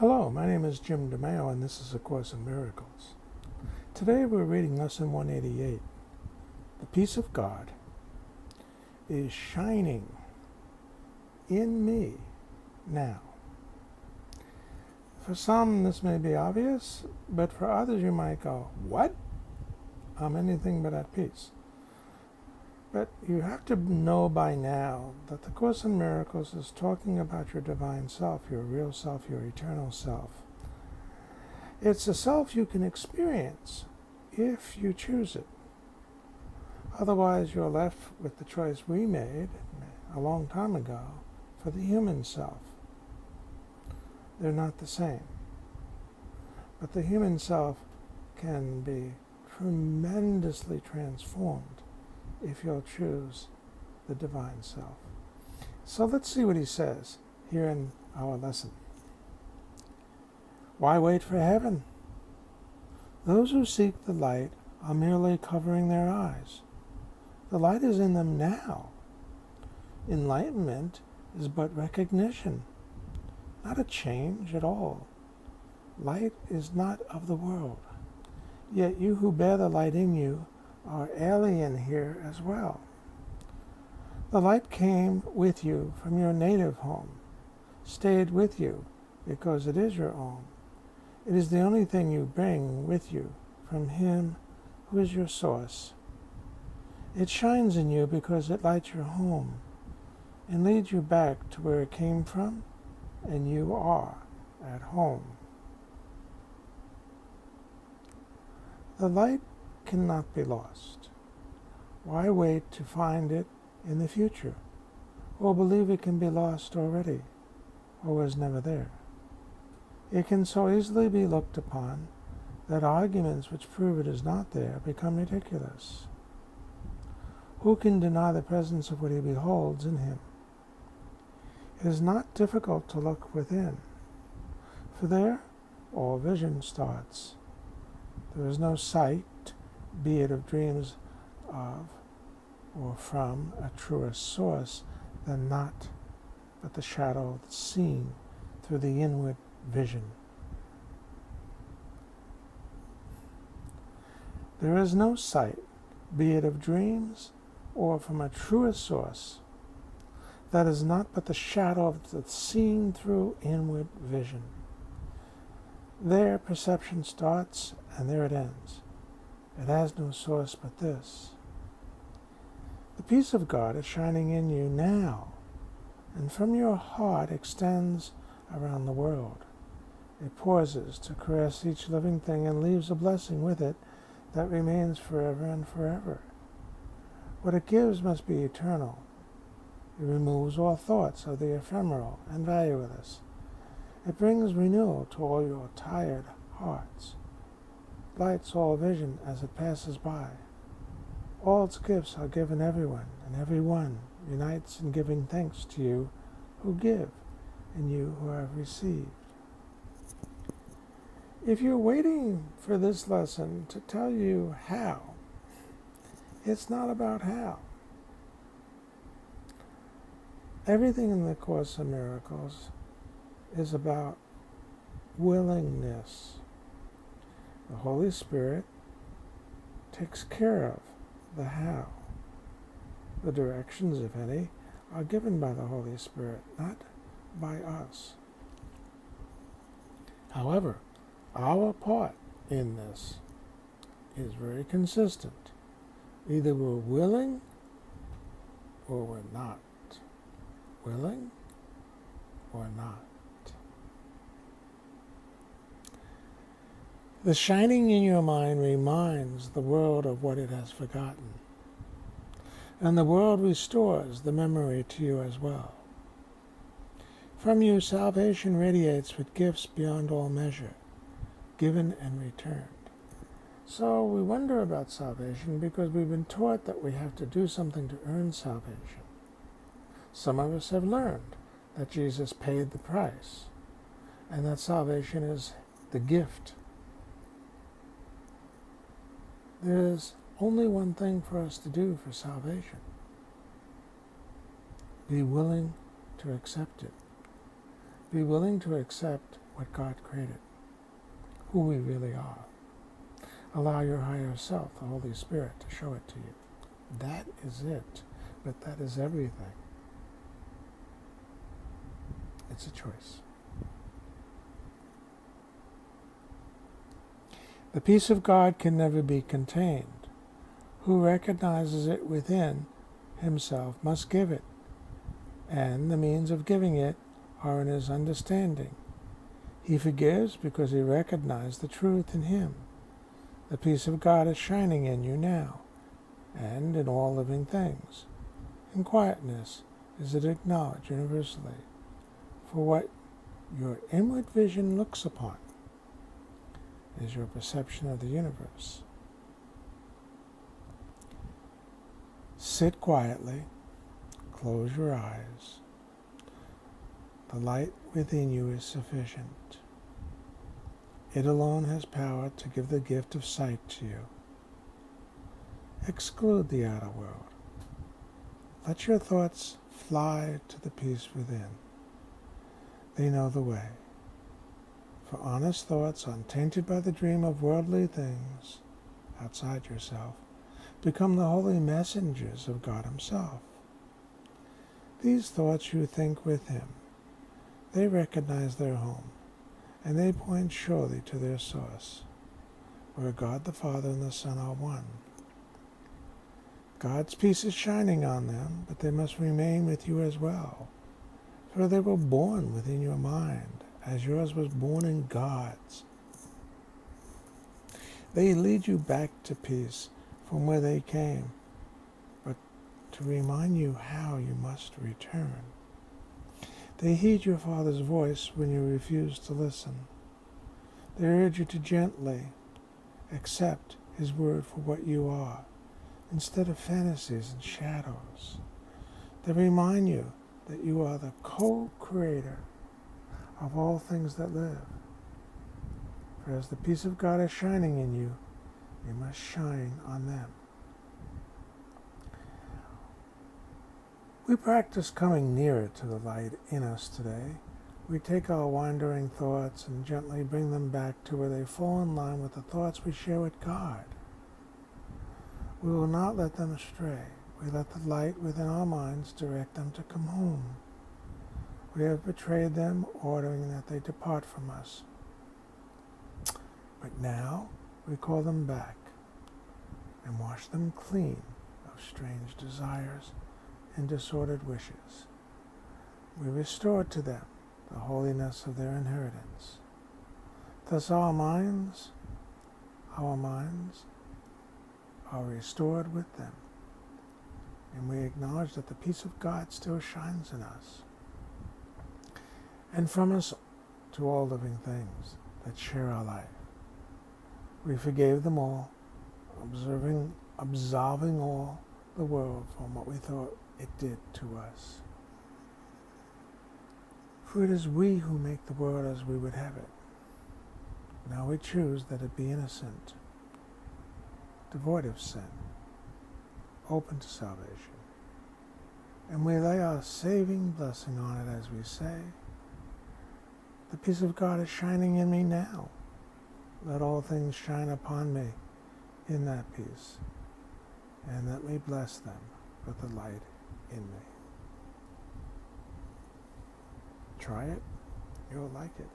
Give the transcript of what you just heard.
Hello, my name is Jim DeMayo and this is A Course in Miracles. Today we're reading Lesson 188. The peace of God is shining in me now. For some this may be obvious, but for others you might go, what? I'm anything but at peace. But you have to know by now that the Course in Miracles is talking about your divine self, your real self, your eternal self. It's a self you can experience if you choose it. Otherwise, you're left with the choice we made a long time ago for the human self. They're not the same. But the human self can be tremendously transformed if you'll choose the divine self. So let's see what he says here in our lesson. Why wait for heaven? Those who seek the light are merely covering their eyes. The light is in them now. Enlightenment is but recognition, not a change at all. Light is not of the world. Yet you who bear the light in you are alien here as well. The light came with you from your native home, stayed with you because it is your own. It is the only thing you bring with you from Him who is your source. It shines in you because it lights your home and leads you back to where it came from, and you are at home. The light cannot be lost. Why wait to find it in the future, or believe it can be lost already, or was never there? It can so easily be looked upon that arguments which prove it is not there become ridiculous. Who can deny the presence of what he beholds in him? It is not difficult to look within, for there all vision starts. There is no sight, be it of dreams of or from a truer source than not but the shadow of the seen through the inward vision. There is no sight, be it of dreams or from a truer source, that is not but the shadow of the seen through inward vision. There perception starts and there it ends. It has no source but this. The peace of God is shining in you now, and from your heart extends around the world. It pauses to caress each living thing and leaves a blessing with it that remains forever and forever. What it gives must be eternal. It removes all thoughts of the ephemeral and valueless. It brings renewal to all your tired hearts. Lights all vision as it passes by. All its gifts are given everyone, and everyone unites in giving thanks to you who give, and you who have received. If you're waiting for this lesson to tell you how, it's not about how. Everything in the Course in Miracles is about willingness. The Holy Spirit takes care of the how. The directions, if any, are given by the Holy Spirit, not by us. However, our part in this is very consistent. Either we're willing or we're not. Willing or not. The shining in your mind reminds the world of what it has forgotten, and the world restores the memory to you as well. From you, salvation radiates with gifts beyond all measure, given and returned. So we wonder about salvation because we've been taught that we have to do something to earn salvation. Some of us have learned that Jesus paid the price, and that salvation is the gift. There is only one thing for us to do for salvation. Be willing to accept it. Be willing to accept what God created, who we really are. Allow your higher self, the Holy Spirit, to show it to you. That is it, but that is everything. It's a choice. The peace of God can never be contained. Who recognizes it within himself must give it, and the means of giving it are in his understanding. He forgives because he recognized the truth in him. The peace of God is shining in you now, and in all living things. In quietness is it acknowledged universally for what your inward vision looks upon is your perception of the universe. Sit quietly, close your eyes. The light within you is sufficient. It alone has power to give the gift of sight to you. Exclude the outer world. Let your thoughts fly to the peace within. They know the way. For honest thoughts, untainted by the dream of worldly things outside yourself, become the holy messengers of God himself. These thoughts you think with him. They recognize their home, and they point surely to their source, where God the Father and the Son are one. God's peace is shining on them, but they must remain with you as well, for they were born within your mind, as yours was born in God's. They lead you back to peace from where they came, but to remind you how you must return. They heed your Father's voice when you refuse to listen. They urge you to gently accept his word for what you are, instead of fantasies and shadows. They remind you that you are the co-creator of all things that live. For as the peace of God is shining in you, you must shine on them. We practice coming nearer to the light in us today. We take our wandering thoughts and gently bring them back to where they fall in line with the thoughts we share with God. We will not let them astray. We let the light within our minds direct them to come home. We have betrayed them, ordering that they depart from us. But now we call them back and wash them clean of strange desires and disordered wishes. We restore to them the holiness of their inheritance. Thus our minds are restored with them, and we acknowledge that the peace of God still shines in us, and from us to all living things that share our life. We forgave them all, absolving all the world from what we thought it did to us. For it is we who make the world as we would have it. Now we choose that it be innocent, devoid of sin, open to salvation. And we lay our saving blessing on it as we say, the peace of God is shining in me now. Let all things shine upon me in that peace, and let me bless them with the light in me. Try it. You'll like it.